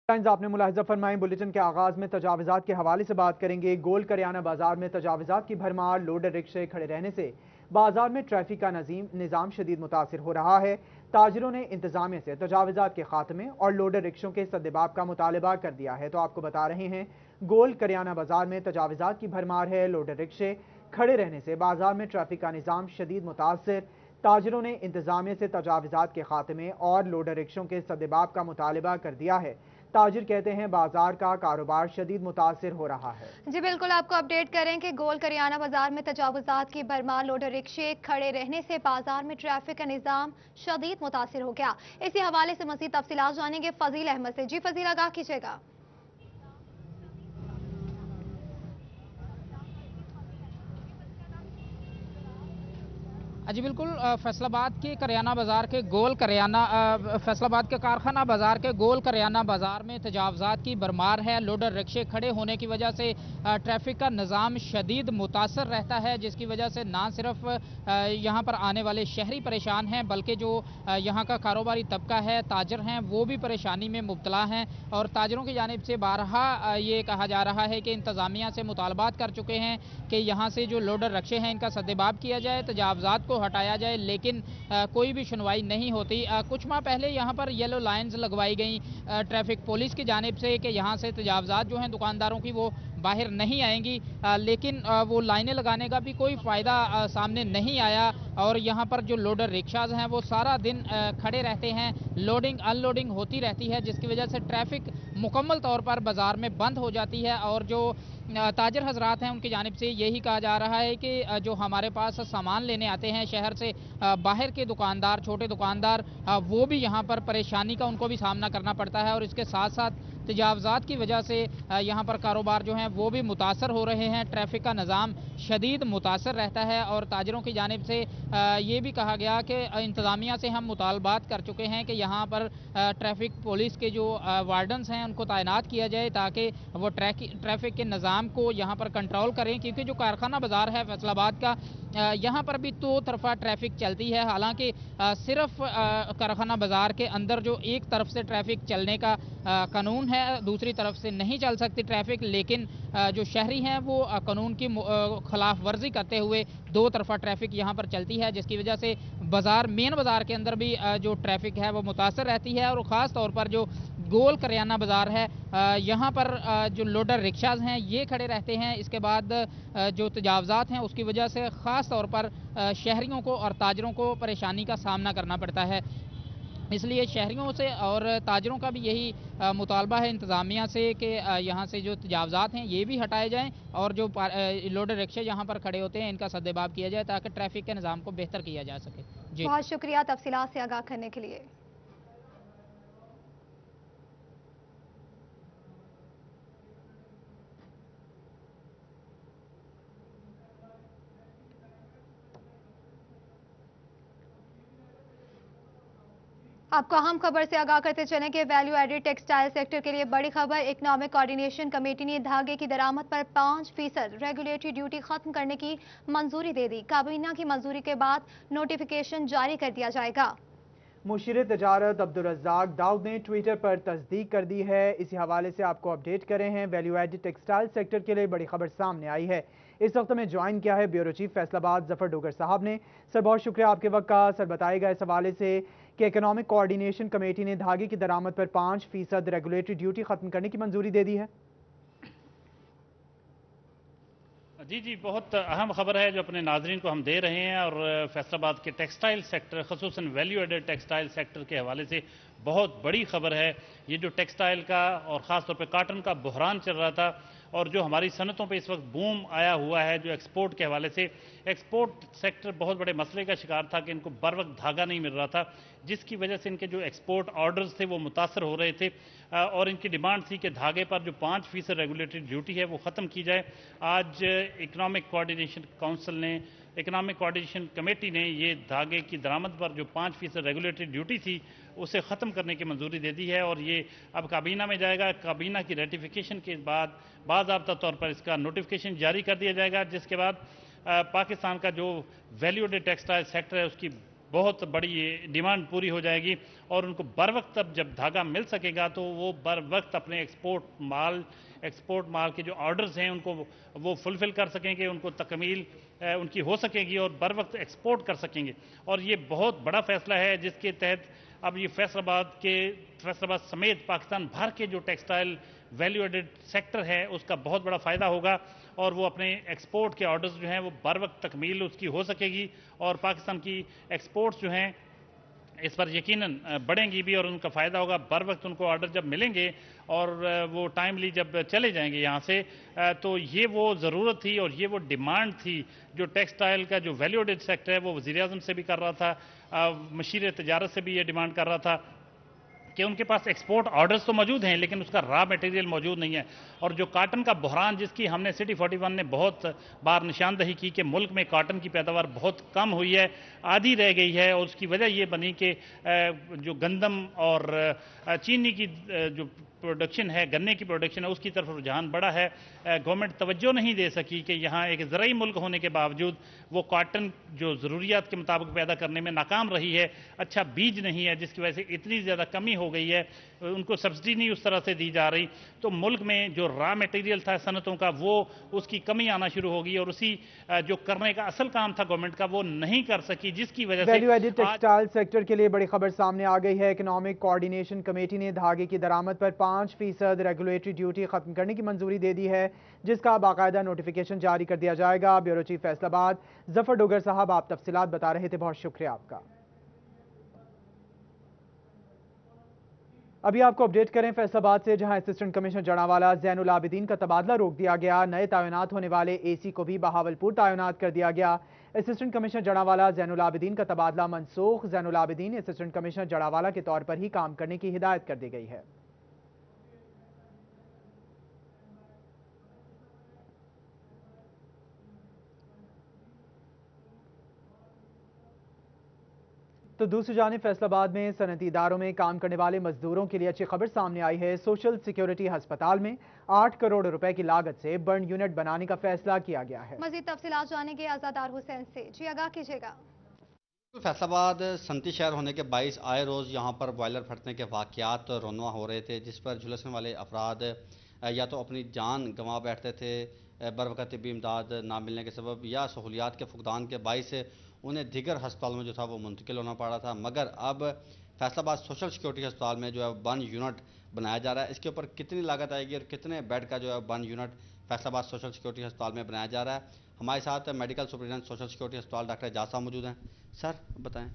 आपने मुलाहिजा फरमाई। बुलेटिन के आगाज में तजावजात के हवाले से बात करेंगे। गोल करियाना बाजार में तजावजात की भरमार, लोडर रिक्शे खड़े रहने से बाजार में ट्रैफिक का निज़ाम शदीद मुतासिर हो रहा है। ताजिरों ने इंतजामिया से तजावजात के खात्मे और लोडर रिक्शों के सद्देबाब का मुतालबा कर दिया है। तो आपको बता रहे हैं, गोल करियाना बाजार में तजावजात की भरमार है। लोडर रिक्शे खड़े रहने से बाजार में ट्रैफिक का निज़ाम शदीद मुतासिर। ताजिरों ने इंतजामिया से तजावजात के खात्मे और लोडर रिक्शों के सद्देबाब का मुतालबा कर दिया है। ताजिर कहते हैं बाजार का कारोबार शदीद मुतासिर हो रहा है। जी बिल्कुल, आपको अपडेट करें कि गोल करियाना बाजार में तजावुजात की भरमार, लोडर रिक्शे खड़े रहने से बाजार में ट्रैफिक का निजाम शदीद मुतासिर हो गया। इसी हवाले से मजीद तफसीलात जानेंगे फजील अहमद से। जी फजील, आगाह कीजिएगा। जी बिल्कुल, फैसलाबाद के करियाना बाज़ार के गोल करियाना फैसलाबाद के कारखाना बाज़ार के गोल करियाना बाज़ार में तजावजात की भरमार है। लोडर रिक्शे खड़े होने की वजह से ट्रैफिक का निज़ाम शदीद मुतासर रहता है, जिसकी वजह से ना सिर्फ यहाँ पर आने वाले शहरी परेशान हैं, बल्कि जो यहाँ का कारोबारी तबका है, ताजर हैं, वो भी परेशानी में मुब्तला हैं। और ताजरों की जानिब से बारहा ये कहा जा रहा है कि इंतज़ामिया से मुतालबात कर चुके हैं कि यहाँ से जो लोडर रिक्शे हैं इनका सद्देबाब किया जाए, तजावजात को हटाया जाए, लेकिन कोई भी सुनवाई नहीं होती। कुछ माह पहले यहाँ पर येलो लाइन्स लगवाई गई ट्रैफिक पुलिस की जानिब से कि यहाँ से तजावजात जो हैं दुकानदारों की वो बाहर नहीं आएंगी, लेकिन वो लाइनें लगाने का भी कोई फ़ायदा सामने नहीं आया। और यहाँ पर जो लोडर रिक्शाज हैं वो सारा दिन खड़े रहते हैं, लोडिंग अनलोडिंग होती रहती है, जिसकी वजह से ट्रैफिक मुकम्मल तौर पर बाज़ार में बंद हो जाती है। और जो ताजर हजरात हैं उनकी जानिब से यही कहा जा रहा है कि जो हमारे पास सामान लेने आते हैं शहर से बाहर के दुकानदार, छोटे दुकानदार, वो भी यहाँ पर परेशानी का उनको भी सामना करना पड़ता है। और इसके साथ साथ तजावजात की वजह से यहाँ पर कारोबार जो हैं वो भी मुतासर हो रहे हैं, ट्रैफिक का निज़ाम शदीद मुतासर रहता है। और ताजरों की जानिब से ये भी कहा गया कि इंतज़ामिया से हम मुतालबात कर चुके हैं कि यहाँ पर ट्रैफिक पुलिस के जो वार्डन्स हैं उनको तैनात किया जाए, ताकि वो ट्रैफिक के निज़ाम को यहाँ पर कंट्रोल करें। क्योंकि जो कारखाना बाज़ार है फैसलाबाद का, यहाँ पर भी दो तरफा ट्रैफिक चलती है। हालांकि सिर्फ कारखाना बाज़ार के अंदर जो एक तरफ से ट्रैफिक चलने का कानून है, दूसरी तरफ से नहीं चल सकती ट्रैफिक, लेकिन जो शहरी हैं वो कानून की खिलाफ वर्जी करते हुए दो तरफा ट्रैफिक यहाँ पर चलती है, जिसकी वजह से मेन बाज़ार के अंदर भी जो ट्रैफिक है वो मुतासर रहती है। और ख़ास तौर पर जो गोल करियाना बाज़ार है, यहाँ पर जो लोडर रिक्शाज हैं ये खड़े रहते हैं। इसके बाद जो तजावजात हैं उसकी वजह से ख़ास तौर पर शहरियों को और ताजरों को परेशानी का सामना करना पड़ता है। इसलिए शहरियों से और ताजरों का भी यही मुतालबा है इंतज़ामिया से कि यहाँ से जो तजावजात हैं ये भी हटाए जाएँ और जो लोडर रिक्शे यहाँ पर खड़े होते हैं इनका सद्देबाब किया जाए, ताकि ट्रैफिक के निज़ाम को बेहतर किया जा सके। जी बहुत शुक्रिया तफसीलात से आगाह करने के लिए। आपको अहम खबर से आगाह करते चलें कि वैल्यू एडेड टेक्सटाइल सेक्टर के लिए बड़ी खबर। इकोनॉमिक कोऑर्डिनेशन कमेटी ने धागे की दरामद पर 5% रेगुलेटरी ड्यूटी खत्म करने की मंजूरी दे दी। काबीना की मंजूरी के बाद नोटिफिकेशन जारी कर दिया जाएगा। मुशीर तजारत अब्दुल रज़्ज़ाक दाऊद ने ट्विटर पर तस्दीक कर दी है। इसी हवाले से आपको अपडेट करें हैं। वैल्यू एडेड टेक्सटाइल सेक्टर के लिए बड़ी खबर सामने आई है। इस वक्त में ज्वाइन किया है ब्यूरो चीफ फैसलाबाद जफर डोगर साहब ने। सर बहुत शुक्रिया आपके वक्त का। सर बताएगा इस हवाले से कि इकोनॉमिक कोऑर्डिनेशन कमेटी ने धागे की दरामद पर 5% रेगुलेटरी ड्यूटी खत्म करने की मंजूरी दे दी है। जी बहुत अहम खबर है जो अपने नाजरीन को हम दे रहे हैं। और फैसलाबाद के टेक्सटाइल सेक्टर, खसूसन वैल्यू एडेड टेक्सटाइल सेक्टर के हवाले से बहुत बड़ी खबर है। ये जो टेक्सटाइल का और ख़ास तौर पे कॉटन का बहरान चल रहा था और जो हमारी सनतों पे इस वक्त बूम आया हुआ है, जो एक्सपोर्ट के हवाले से, एक्सपोर्ट सेक्टर बहुत बड़े मसले का शिकार था कि इनको बर वक्त धागा नहीं मिल रहा था, जिसकी वजह से इनके जो एक्सपोर्ट ऑर्डर्स थे वो मुतासर हो रहे थे। और इनकी डिमांड थी कि धागे पर जो 5% रेगुलेटरी ड्यूटी है वो ख़त्म की जाए। आज इकोनॉमिक कोऑर्डिनेशन काउंसिल ने, इकोनॉमिक कोऑर्डिनेशन कमेटी ने ये धागे की दरामद पर जो 5% रेगुलेटरी ड्यूटी थी उसे ख़त्म करने की मंजूरी दे दी है। और ये अब काबीना में जाएगा। काबीना की रेटिफिकेशन के बाद बाज़ाब्ता तौर पर इसका नोटिफिकेशन जारी कर दिया जाएगा, जिसके बाद पाकिस्तान का जो वैल्यू एडेड टेक्सटाइल सेक्टर है उसकी بہت بڑی ڈیمانڈ پوری ہو جائے گی اور ان کو بر وقت اب جب دھاگا مل سکے گا تو وہ بر وقت اپنے ایکسپورٹ مال کے جو آرڈرز ہیں ان کو وہ فلفل کر سکیں گے، ان کو تکمیل ان کی ہو سکے گی اور بر وقت ایکسپورٹ کر سکیں گے. اور یہ بہت بڑا فیصلہ ہے جس کے تحت اب یہ فیصل آباد سمیت پاکستان بھر کے جو ٹیکسٹائل ویلیو ایڈڈ سیکٹر ہے اس کا بہت بڑا فائدہ ہوگا اور وہ اپنے ایکسپورٹ کے آرڈرز جو ہیں وہ بر وقت تکمیل اس کی ہو سکے گی اور پاکستان کی ایکسپورٹس جو ہیں اس پر یقیناً بڑھیں گی بھی اور ان کا فائدہ ہوگا. بر وقت ان کو آرڈر جب ملیں گے اور وہ ٹائملی جب چلے جائیں گے یہاں سے تو یہ وہ ضرورت تھی اور یہ وہ ڈیمانڈ تھی جو ٹیکسٹائل کا جو ویلیو ایڈڈ سیکٹر ہے وہ وزیر اعظم سے بھی کر رہا تھا، مشیر تجارت سے بھی یہ ڈیمانڈ کر رہا تھا کہ ان کے پاس ایکسپورٹ آرڈرز تو موجود ہیں لیکن اس کا را میٹیریل موجود نہیں ہے. اور جو کاٹن کا بحران جس کی ہم نے سٹی 41 نے بہت بار نشاندہی کی کہ ملک میں کاٹن کی پیداوار بہت کم ہوئی ہے، آدھی رہ گئی ہے اور اس کی وجہ یہ بنی کہ جو گندم اور چینی کی جو پروڈکشن ہے، گنے کی پروڈکشن ہے، اس کی طرف رجحان بڑا ہے. گورنمنٹ توجہ نہیں دے سکی کہ یہاں ایک زرعی ملک ہونے کے باوجود وہ کاٹن جو ضروریات کے مطابق پیدا کرنے میں ناکام رہی ہے، اچھا بیج نہیں ہے جس کی وجہ سے اتنی زیادہ کمی ہو گئی ہے، ان کو سبسڈی نہیں اس طرح سے دی جا رہی تو ملک میں جو را میٹیریل تھا صنعتوں کا وہ اس کی کمی آنا شروع ہوگی اور اسی جو کرنے کا اصل کام تھا گورنمنٹ کا وہ نہیں کر سکی جس کی وجہ سے ویلیو ایڈڈ ٹیکسٹائل سیکٹر کے لیے بڑی خبر سامنے آ گئی ہے. اکنامک کوارڈینیشن کمیٹی نے دھاگے کی درآمد پر 5% ریگولیٹری ڈیوٹی ختم کرنے کی منظوری دے دی ہے جس کا باقاعدہ نوٹیفیکیشن جاری کر دیا جائے گا. بیورو چیف فیصل آباد ظفر ڈوگر صاحب آپ تفصیلات بتا رہے تھے، بہت شکریہ آپ کا. ابھی آپ کو اپڈیٹ کریں فیصل آباد سے جہاں اسسٹنٹ کمشنر جڑاوالا زین العابدین کا تبادلہ روک دیا گیا. نئے تعینات ہونے والے اے سی کو بھی بہاولپور تعینات کر دیا گیا. اسسٹنٹ کمشنر جڑاوالا زین العابدین کا تبادلہ منسوخ. زین العابدین اسسٹنٹ کمشنر جڑاوالا کے طور پر ہی کام کرنے کی ہدایت کر دی گئی ہے. تو دوسری جانب فیصل آباد میں صنعتی اداروں میں کام کرنے والے مزدوروں کے لیے اچھی خبر سامنے آئی ہے. سوشل سیکیورٹی ہسپتال میں 8 کروڑ روپے کی لاگت سے برن یونٹ بنانے کا فیصلہ کیا گیا ہے. مزید تفصیلات جانیں گے آزادار حسین سے. جی آگاہ کیجیے گا. فیصل آباد صنعتی شہر ہونے کے باعث آئے روز یہاں پر بوائلر پھٹنے کے واقعات رونما ہو رہے تھے جس پر جھلسنے والے افراد یا تو اپنی جان گنوا بیٹھتے تھے بروقت طبی امداد نہ ملنے کے سبب یا سہولیات کے فقدان کے باعث انہیں دیگر ہسپتالوں میں جو تھا وہ منتقل ہونا پڑ رہا تھا. مگر اب فیصل آباد سوشل سیکیورٹی ہسپتال میں جو ہے برن یونٹ بنایا جا رہا ہے. اس کے اوپر کتنی لاگت آئے گی اور کتنے بیڈ کا جو ہے برن یونٹ فیصل آباد سوشل سیکیورٹی ہسپتال میں بنایا جا رہا ہے. ہمارے ساتھ میڈیکل سپرنٹینڈنٹ سوشل سیکیورٹی ہسپتال ڈاکٹر اعجاز صاحب موجود ہیں. سر بتائیں.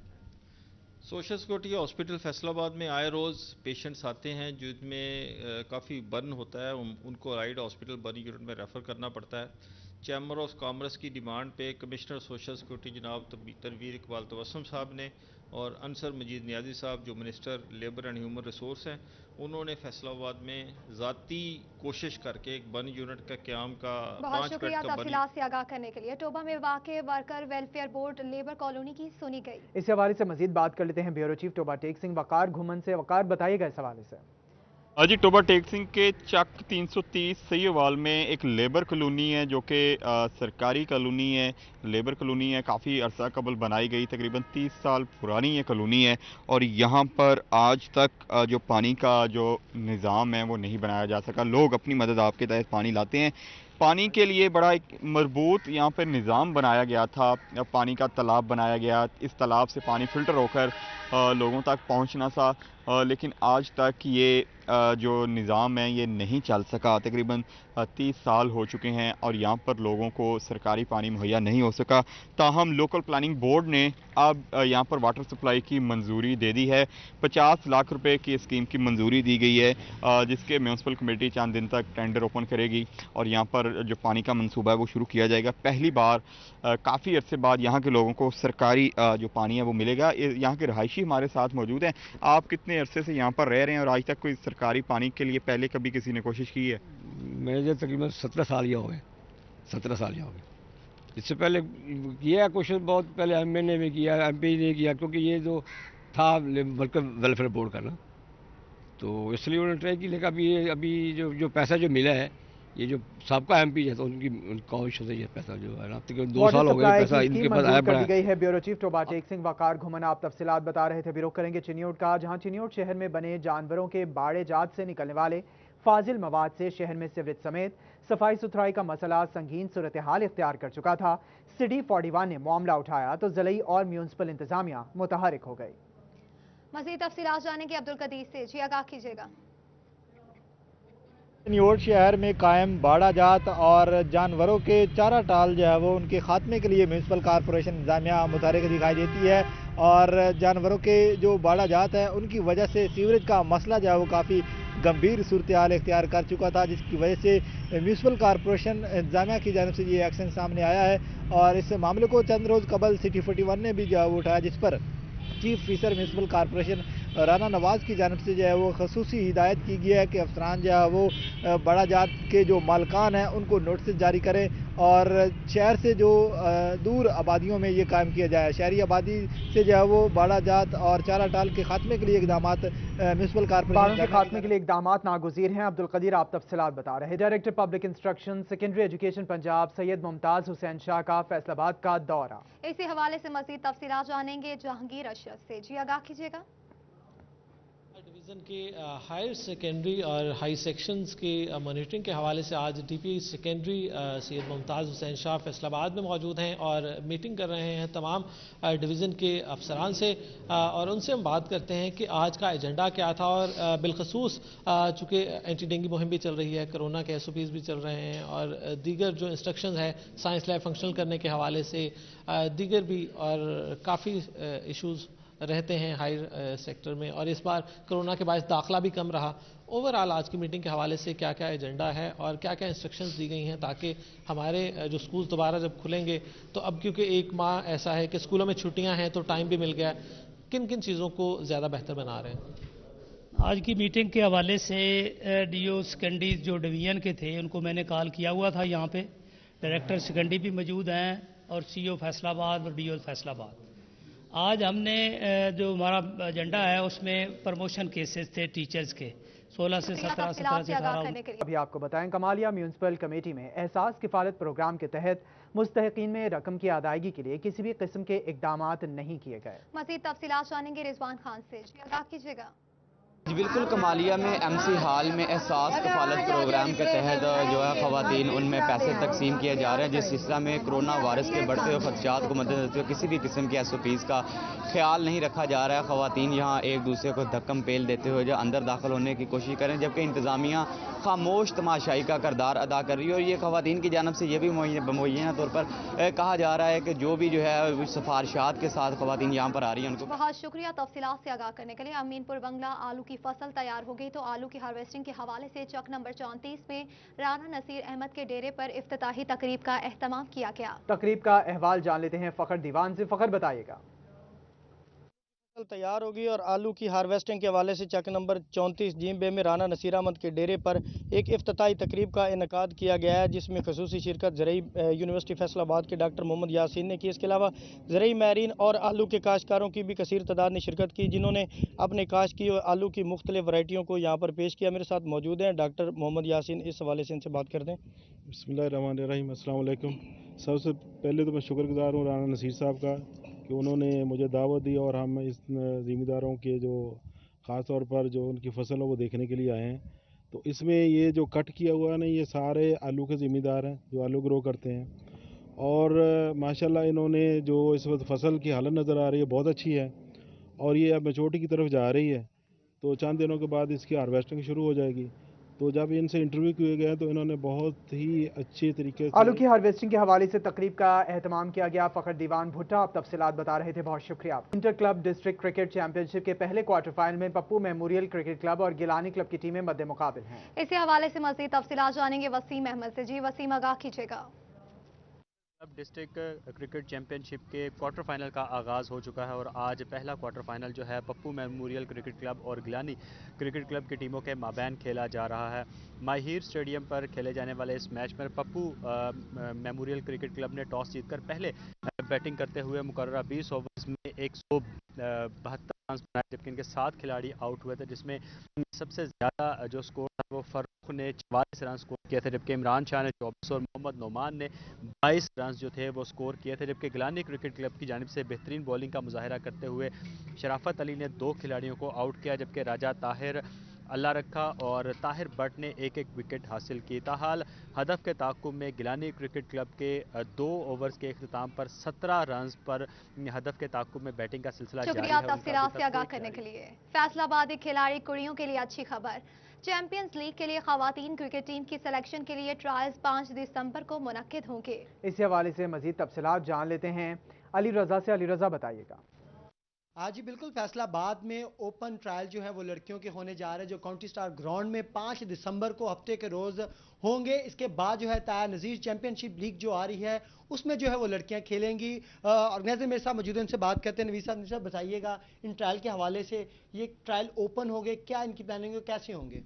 سوشل سیکورٹی ہاسپٹل فیصل آباد میں آئے روز پیشنٹس آتے ہیں جن میں کافی برن ہوتا ہے، ان کو رائڈ ہاسپٹل برن یونٹ میں ریفر کرنا پڑتا ہے. چیمبر آف کامرس کی ڈیمانڈ پہ کمشنر سوشل سیکورٹی جناب تنویر اقبال توسم صاحب نے اور انصر مجید نیازی صاحب جو minister labour and human resource ہیں انہوں نے فیصل آباد میں ذاتی کوشش کر کے ایک برن یونٹ کا قیام کا بہت شکریہ تفصیلات سے آگاہ کرنے کے لیے. ٹوبہ میں واقع worker welfare board labour colony کی سنی گئی. اس حوالے سے مزید بات کر لیتے ہیں بیورو چیف ٹوبہ ٹیک سنگھ وقار گھومن سے. وقار بتائیے گا اس حوالے سے. جی ٹوبہ ٹیک سنگھ کے چک 330 سیوال میں ایک لیبر کالونی ہے جو کہ سرکاری کالونی ہے، لیبر کالونی ہے. کافی عرصہ قبل بنائی گئی، تقریباً 30 سال پرانی یہ کالونی ہے اور یہاں پر آج تک جو پانی کا جو نظام ہے وہ نہیں بنایا جا سکا. لوگ اپنی مدد آپ کے تحت پانی لاتے ہیں. پانی کے لیے بڑا ایک مربوط یہاں پر نظام بنایا گیا تھا، پانی کا تالاب بنایا گیا، اس تالاب سے پانی فلٹر ہو کر لوگوں تک پہنچنا تھا، لیکن آج تک یہ جو نظام ہے یہ نہیں چل سکا. تقریباً 30 سال ہو چکے ہیں اور یہاں پر لوگوں کو سرکاری پانی مہیا نہیں ہو سکا. تاہم لوکل پلاننگ بورڈ نے اب یہاں پر واٹر سپلائی کی منظوری دے دی ہے. 50 لاکھ روپے کی اسکیم کی منظوری دی گئی ہے جس کے میونسپل کمیٹی چند دن تک ٹینڈر اوپن کرے گی اور یہاں پر جو پانی کا منصوبہ ہے وہ شروع کیا جائے گا. پہلی بار کافی عرصے بعد یہاں کے لوگوں کو سرکاری جو پانی ہے وہ ملے گا. یہاں کے رہائشی ہمارے ساتھ موجود ہیں. آپ کتنے عرصے سے یہاں پر رہ رہے ہیں اور آج تک کوئی سرکاری پانی کے لیے پہلے کبھی کسی نے کوشش کی ہے؟ میں جو تقریباً 17 سال یہ ہو گئے 17 سال یہ ہو گئے. اس سے پہلے کیا کوشش بہت پہلے ایم این اے میں کیا، ایم پی نے کیا، کیونکہ یہ جو تھا ورکر ویلفیئر بورڈ کا نا، تو اس لیے انہوں نے ٹرائی کی. لیکن ابھی جو پیسہ جو ملا ہے ये जो सबका एमपी है तो उनकी काविश से ये पैसा जो है ना, अब तक 2 साल हो गए पैसा इनके पास आया कर दी गई है। ब्यूरो चीफ टोबा टेक सिंह वकार घुमन आप तफसीलात बता रहे थे। भी रुख करेंगे चिन्योट का, जहां चिन्योट शहर में बने जानवरों के बाड़े जात से निकलने वाले फाजिल मवाद से शहर में सीवरेज समेत सफाई सुथराई का मसला संगीन सूरत हाल इख्तियार कर चुका था। सिटी 41 ने मामला उठाया तो ज़िली और म्यूनसिपल इंतजामिया मुतहरिक हो गई। मज़ीद तफसीलात जानेंगे अब्दुल कदीर से, जी आगाह कीजिएगा। चिन्योट शहर में कायम बाड़ा जात और जानवरों के चारा टाल जो है वो उनके खात्मे के लिए म्यूनसिपल कॉरपोरेशन इंतजामिया मुतहरिक दिखाई देती है और जानवरों के जो बाड़ा जात है उनकी वजह से सीवरेज का मसला जो है वो काफ़ी गंभीर सूरत हाल इख्तियार कर चुका था, जिसकी वजह से म्यूनसिपल कॉरपोरेशन इंतजामिया की जानिब से ये एक्शन सामने आया है। और इस मामले को चंद रोज़ कबल सिटी 41 ने भी जो है वो उठाया, जिस पर chief officer municipal corporation Rana Nawaz की जानिब से जो है वो खसूसी हिदायत की गई है कि अफसरान जो है वो बड़ा जात के जो मालकान हैं उनको नोटिस जारी करें और शहर से जो दूर आबादियों में ये कायम किया जाए। शहरी आबादी से जो है वो बड़ा जात और चारा टाल के खात्मे के लिए इकदाम म्यूनसिपल कॉरपोरेशन के खात्मे के लिए इकदाम नागुज़ीर हैं। अब्दुल कदीर आप तफसीलात बता रहे। Director public instruction secondary education Punjab Syed Mumtaz Hussain Shah का फैसलाबाद का दौरा। इसी हवाले से मज़ीद तफसीलात जानेंगे जहांगीर अशरफ से, जी आगाह कीजिएगा। डिवीज़न के हायर सेकेंडरी और हाई सेक्शंस के मॉनिटरिंग के हवाले से आज डीपी सेकेंडरी सैयद मुमताज़ हुसैन शाह फैसलाबाद में मौजूद हैं और मीटिंग कर रहे हैं तमाम डिवीज़न के अफसरान से और उनसे हम बात करते हैं कि आज का एजेंडा क्या था और बिलखसूस चूँकि एंटी डेंगू मुहिम भी चल रही है, कोरोना के SOPs भी चल रहे हैं और दीगर जो इंस्ट्रक्शंस है साइंस लैब फंक्शनल करने के हवाले से दीगर भी और काफ़ी इशूज़ रहते हैं हायर सेक्टर में और इस बार कोरोना के बायस दाखिला भी कम रहा। ओवरऑल आज की मीटिंग के हवाले से क्या क्या एजेंडा है और क्या क्या इंस्ट्रक्शंस दी गई हैं ताकि हमारे जो स्कूल दोबारा जब खुलेंगे तो अब क्योंकि 1 माह ऐसा है कि स्कूलों में छुट्टियां हैं तो टाइम भी मिल गया, किन किन चीज़ों को ज़्यादा बेहतर बना रहे हैं। आज की मीटिंग के हवाले से DO सेकेंडरी जो डिवीज़न के थे उनको मैंने कॉल किया हुआ था। यहाँ पे डायरेक्टर सेकेंडरी भी मौजूद हैं और CO फैसलाबाद और DO फैसलाबाद। आज हमने जो हमारा एजेंडा है उसमें प्रमोशन केसेस थे टीचर्स के 16 से 17 से 18। अभी आपको बताएं कमालिया म्यूनसिपल कमेटी में एहसास किफालत प्रोग्राम के तहत मुस्तहिकीन में रकम की अदायगी के लिए किसी भी किस्म के इकदामात नहीं किए गए। मज़ीद तफसीलात जानेंगे रिजवान खान से, आगाह कीजिएगा। जी बिल्कुल, कमालिया में MC हाल में एहसास कफालत प्रोग्राम के तहत जो है ख़वातीन उनमें पैसे तकसीम किए जा रहे हैं, जिस सिलसिला में कोरोना वायरस के बढ़ते हुए खदशात को मद्देनजर रखते हुए किसी भी किस्म के SOPs का ख्याल नहीं रखा जा रहा है। ख़वातीन यहाँ एक दूसरे को धक्कम पेल देते हुए जो अंदर दाखिल होने की कोशिश करें, जबकि इंतज़ामिया खामोश तमाशाई का किरदार अदा कर रही है और ये ख़वातीन की जानब से ये भी मुय्यना तौर पर कहा जा रहा है कि जो भी जो है सिफारिशात के साथ ख़वातीन यहाँ पर आ रही हैं उनको। बहुत शुक्रिया तफसीलात से आगाह करने के लिए। अमीनपुर बंगला आलू की फसल तैयार हो गई तो आलू की हार्वेस्टिंग के हवाले से चक नंबर 34 में राना नसीर अहमद के डेरे पर इफ्तिताही तकरीब का एहतमाम किया गया। तकरीब का अहवाल जान लेते हैं फखर दीवान से। फखर बताइएगा। तैयार होगी और आलू की हार्वेस्टिंग के हवाले से चक नंबर 34 जीम बे में राना नसीर अहमद के डेरे पर एक इफ्तिताही तकरीब का इनेकाद किया गया है, जिसमें खसूसी शिरकत ज़रई यूनिवर्सिटी फैसलाबाद के डॉक्टर मोहम्मद यासीन ने की। इसके अलावा ज़रई माहरीन और आलू के काश्तकारों की भी कसीर तादाद ने शिरकत की, जिन्होंने अपने काश्त की आलू की मुख्तलिफ वैरायटियों को यहाँ पर पेश किया। मेरे साथ मौजूद हैं डॉक्टर मोहम्मद यासीन, इस हवाले से इनसे बात करते हैं। बिस्मिल्लाहिर्रहमानिर्रहीम, अस्सलाम वालेकुम। सबसे पहले तो मैं शुक्रगुजार हूँ राना नसीर साहब का कि उन्होंने मुझे दावत दी और हम इस ज़िम्मेदारों के जो ख़ास तौर पर जो उनकी फसलों को देखने के लिए आए हैं। तो इसमें ये जो कट किया हुआ है ना, ये सारे आलू के ज़िम्मेदार हैं जो आलू ग्रो करते हैं और माशाल्लाह इन्होंने जो इस वक्त फसल की हालत नज़र आ रही है बहुत अच्छी है और ये अब मैच्योरिटी की तरफ जा रही है। तो चंद दिनों के बाद इसकी हार्वेस्टिंग शुरू हो जाएगी। तो जब इनसे इंटरव्यू किए गए तो इन्होंने बहुत ही अच्छे तरीके से आलू की हार्वेस्टिंग के हवाले से तकरीब का एहतमाम किया गया। फखर दीवान भुट्टा आप तफसीलात बता रहे थे, बहुत शुक्रिया। Inter club district cricket championship के पहले क्वार्टर फाइनल में पप्पू मेमोरियल क्रिकेट क्लब और गिलानी क्लब की टीमें मद्दे मुकाबिल हैं। इसी हवाले से मज़ीद तफसीलात जानेंगे वसीम अहमद से। जी वसीम, आगाह कीजिएगा। अब डिस्ट्रिक्ट क्रिकेट चैंपियनशिप के क्वार्टर फाइनल का आगाज़ हो चुका है और आज पहला क्वार्टर फाइनल जो है पप्पू मेमोरियल क्रिकेट क्लब और गिलानी क्रिकेट क्लब की टीमों के माबैन खेला जा रहा है। माहिर स्टेडियम पर खेले जाने वाले इस मैच में पप्पू मेमोरियल क्रिकेट क्लब ने टॉस जीतकर पहले बैटिंग करते हुए मुकर्ररा 20 ओवर्स में 172 रन बनाए, जबकि इनके 7 खिलाड़ी आउट हुए थे, जिसमें सबसे ज़्यादा जो स्कोर था वो फर نے 44 رن سکور کیے تھے، جبکہ عمران شاہ نے 24 اور محمد نعمان نے 22 رنز جو تھے وہ سکور کیے تھے، جبکہ گیلانی کرکٹ کلب کی جانب سے بہترین بولنگ کا مظاہرہ کرتے ہوئے شرافت علی نے 2 کھلاڑیوں کو آؤٹ کیا، جبکہ راجہ طاہر، اللہ رکھا اور طاہر بٹ نے ایک ایک وکٹ حاصل کی۔ تاحال ہدف کے تعاقب میں گیلانی کرکٹ کلب کے 2 اوورز کے اختتام پر 17 رنز پر ہدف کے تعاقب میں بیٹنگ کا سلسلہ جاری ہے۔ شکریہ تفصیلات سے آگاہ کرنے کے لیے۔ فیصل آبادی کھلاڑی کڑیوں کے لیے اچھی خبر، چیمپئنز لیگ کے لیے خواتین کرکٹ ٹیم کی سلیکشن کے لیے ٹرائلز 5 دسمبر کو منعقد ہوں گے۔ اس حوالے سے مزید تفصیلات جان لیتے ہیں علی رضا سے۔ علی رضا بتائیے گا۔ جی بالکل، فیصل آباد میں اوپن ٹرائل جو ہے وہ لڑکیوں کے ہونے جا رہے ہیں، جو کاؤنٹی سٹار گراؤنڈ میں 5 دسمبر کو ہفتے کے روز ہوں گے۔ اس کے بعد جو ہے طاہر نذیر چیمپئن شپ لیگ جو آ رہی ہے اس میں جو ہے وہ لڑکیاں کھیلیں گی۔ آرگنائزر میرے ساتھ موجود ہیں، ان سے بات کرتے ہیں۔ نوید صاحب بتائیے گا ان ٹرائل کے حوالے سے، یہ ٹرائل اوپن ہو گئے، کیا ان کی پلاننگ ہے، کیسے ہوں گے؟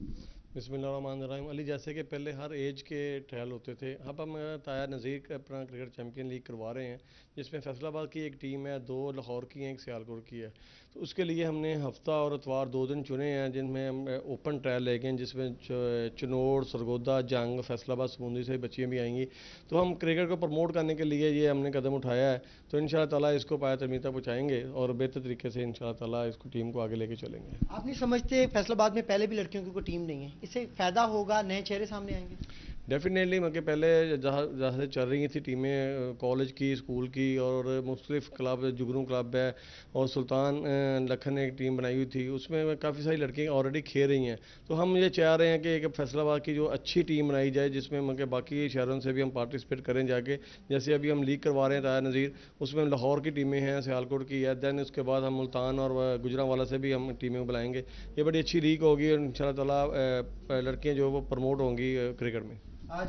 بسم اللہ الرحمن الرحیم۔ علی، جیسے کہ پہلے ہر ایج کے ٹرائل ہوتے تھے، اب ہم طاہر نذیر اپنا کرکٹ چیمپئن لیگ کروا رہے ہیں، جس میں فیصل آباد کی ایک ٹیم ہے، 2 لاہور کی ہیں، 1 سیالکوٹ کی ہے۔ تو اس کے لیے ہم نے ہفتہ اور اتوار 2 دن چنے ہیں، جن میں ہم اوپن ٹرائل لے گئے، جس میں چنوڑ، سرگودا، جنگ، فیصل آباد، سموندی سے بچیاں بھی آئیں گی۔ تو ہم کرکٹ کو پروموٹ کرنے کے لیے یہ ہم نے قدم اٹھایا ہے، تو انشاءاللہ تعالیٰ اس کو پایہ تکمیل تک پہنچائیں گے اور بہتر طریقے سے انشاءاللہ تعالیٰ اس کو ٹیم کو آگے لے کے چلیں گے۔ آپ نہیں سمجھتے فیصل آباد میں پہلے بھی لڑکیوں کی کوئی ٹیم نہیں ہے، اس سے فائدہ ہوگا، نئے چہرے سامنے آئیں گے؟ ڈیفینیٹلی، مگر پہلے جہاں سے چل رہی تھی ٹیمیں، کالج کی، اسکول کی اور مختلف کلب، جگروں کلب ہے اور سلطان لکھن نے ایک ٹیم بنائی ہوئی تھی، اس میں کافی ساری لڑکیاں آلریڈی کھیل رہی ہیں۔ تو ہم یہ چاہ رہے ہیں کہ ایک فیصل آباد کی جو اچھی ٹیم بنائی جائے، جس میں مگر باقی شہروں سے بھی ہم پارٹیسپیٹ کریں جا کے، جیسے ابھی ہم لیگ کروا رہے ہیں طاہر نذیر، اس میں لاہور کی ٹیمیں ہیں، سیالکوٹ کی ہے، دین اس کے بعد ہم ملتان اور گجرانوالہ سے بھی ہم ٹیمیں بلائیں گے۔ یہ بڑی اچھی لیگ ہوگی اور انشاءاللہ تعالیٰ لڑکیاں جو وہ پروموٹ ہوں گی کرکٹ میں۔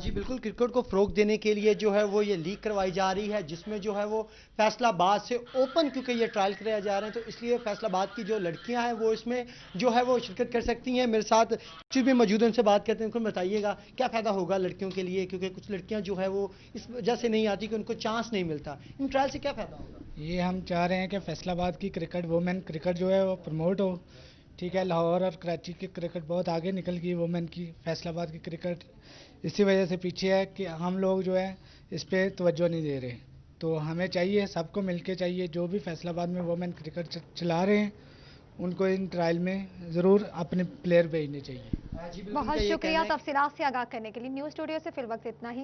جی بالکل، کرکٹ کو فروغ دینے کے لیے جو ہے وہ یہ لیگ کروائی جا رہی ہے، جس میں جو ہے وہ فیصل آباد سے اوپن، کیونکہ یہ ٹرائل کرائے جا رہے ہیں تو اس لیے فیصل آباد کی جو لڑکیاں ہیں وہ اس میں جو ہے وہ شرکت کر سکتی ہیں۔ میرے ساتھ کچھ بھی موجود ہیں، ان سے بات کرتے ہیں۔ ان کو بتائیے گا کیا فائدہ ہوگا لڑکیوں کے لیے، کیونکہ کچھ لڑکیاں جو ہے وہ اس وجہ سے نہیں آتی کہ ان کو چانس نہیں ملتا، ان ٹرائل سے کیا فائدہ ہوگا؟ یہ ہم چاہ رہے ہیں کہ فیصل آباد کی کرکٹ، وومن کرکٹ جو ہے وہ پروموٹ ہو، ٹھیک ہے۔ لاہور اور کراچی کی کرکٹ بہت آگے نکل گئی وومن کی، فیصل آباد کی کرکٹ اسی وجہ سے پیچھے ہے کہ ہم لوگ جو ہے اس پہ توجہ نہیں دے رہے۔ تو ہمیں چاہیے، سب کو مل کے چاہیے، جو بھی فیصل آباد میں وومن کرکٹ چلا رہے ہیں ان کو ان ٹرائل میں ضرور اپنے پلیئر بھیجنے چاہیے۔ بہت شکریہ تفصیلات سے آگاہ کرنے کے لیے۔ نیوز اسٹوڈیو سے فی الوقت اتنا ہی۔